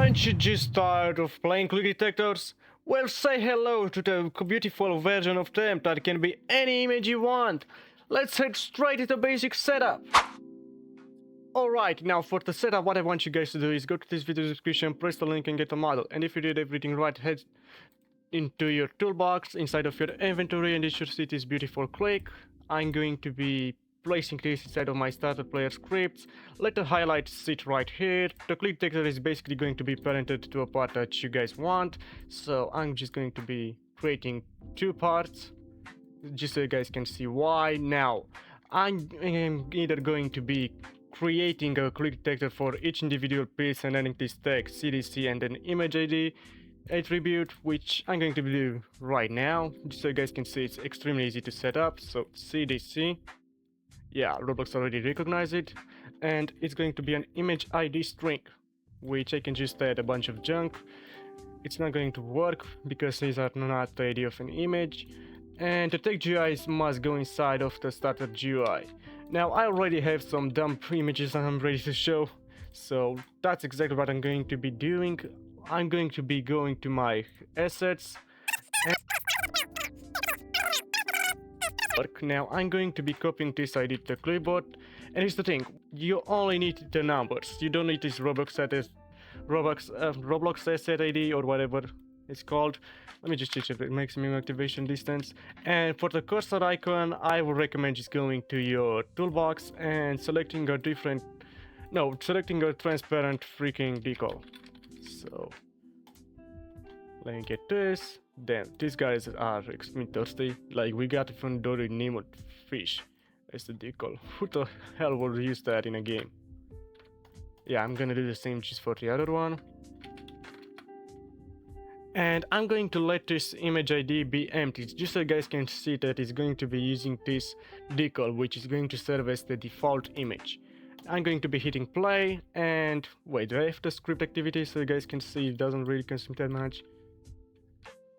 Aren't you just tired of playing click detectors? Well, say hello to the beautiful version of them that can be any image you want. Let's head straight to the basic setup. Alright, now for the setup, what I want you guys to do is go to this video description, press the link and get a model. And if you did everything right, head into your toolbox inside of your inventory and you should see this beautiful click. I'm going to be placing this inside of my starter player scripts. Let the highlight sit right here. The click detector is basically going to be parented to a part that you guys want. So I'm just going to be creating two parts just so you guys can see why. Now, I'm either going to be creating a click detector for each individual piece and adding this tag CDC and then image ID attribute, which I'm going to do right now, just so you guys can see it's extremely easy to set up. So CDC, yeah, Roblox already recognized it, and it's going to be an image ID string, which I can just add a bunch of junk. It's not going to work because these are not the ID of an image, and the tag GUIs must go inside of the starter GUI. Now I already have some dump images that I'm ready to show, so that's exactly what I'm going to be doing. I'm going to be going to my assets. Now I'm going to be copying this ID to the clipboard, and here's the thing, you only need the numbers, you don't need this Roblox asset ID or whatever it's called. Let me just change the maximum activation distance. And for the cursor icon, I would recommend just going to your toolbox and selecting a transparent freaking decal. So let me get this. Damn, these guys are extremely thirsty. Like, we got from Dory Nemo fish as the decal. Who the hell would use that in a game? Yeah, I'm gonna do the same just for the other one. And I'm going to let this image ID be empty, just so you guys can see that it's going to be using this decal, which is going to serve as the default image. I'm going to be hitting play, and wait, do I have the script activity so you guys can see it doesn't really consume that much?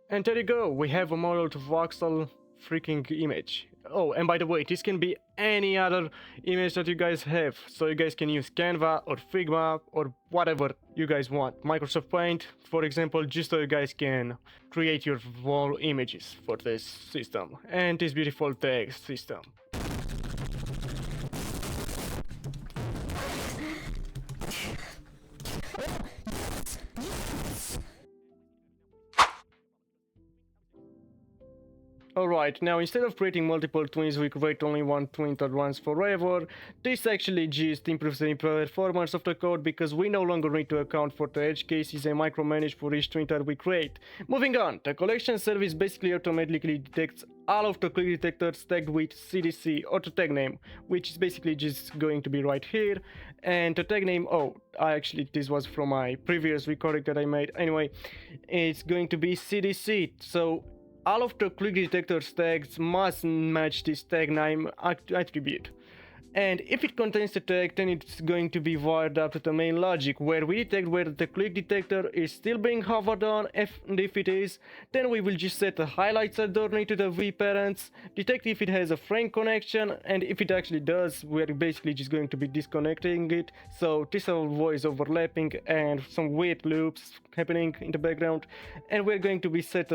And there you go, we have a model to voxel freaking image. Oh, and by the way, this can be any other image that you guys have, so you guys can use Canva or Figma or whatever you guys want. Microsoft Paint, for example, just so you guys can create your wall images for this system and this beautiful tag system. Alright, now instead of creating multiple twins, we create only one twin that runs forever. This actually just improves the performance of the code because we no longer need to account for the edge cases and micromanage for each twin that we create. Moving on, the collection service basically automatically detects all of the click detectors tagged with CDC or the tag name, which is basically just going to be right here. And the tag name, this was from my previous recording that I made. Anyway, it's going to be CDC, so all of the click detector tags must match this tag name attribute. And if it contains the tag, then it's going to be wired up to the main logic, where we detect whether the click detector is still being hovered on, and if it is, then we will just set the highlights underneath to the vparents, detect if it has a frame connection, and if it actually does, we're basically just going to be disconnecting it, so this avoids overlapping and some weird loops happening in the background. And we're going to be set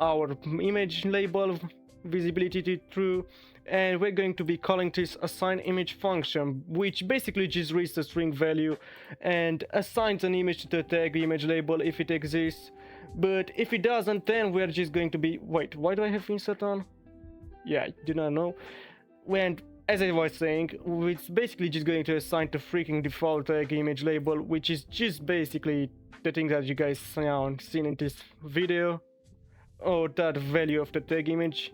our image label visibility to true, and we're going to be calling this assign image function, which basically just reads the string value and assigns an image to the tag image label if it exists. But if it doesn't, then we're just going to be, wait, why do I have insert on? Yeah, I do not know. And as I was saying, it's basically just going to assign the freaking default tag image label, which is just basically the thing that you guys seen in this video, or that value of the tag image.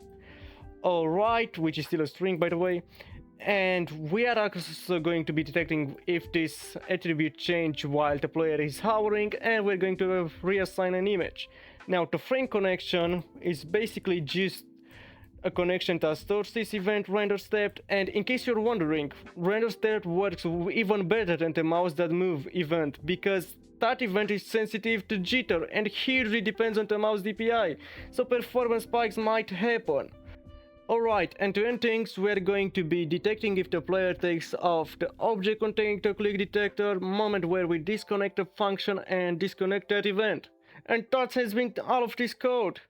Alright, which is still a string, by the way. And we are also going to be detecting if this attribute change while the player is hovering, and we're going to reassign an image. Now, the frame connection is basically just a connection that stores this event render step, and in case you're wondering, render step works even better than the mouse that move event, because that event is sensitive to jitter and hugely depends on the mouse DPI, so performance spikes might happen. Alright, and to end things, we're going to be detecting if the player takes off the object containing the click detector, moment where we disconnect the function and disconnect that event. And that has been all of this code.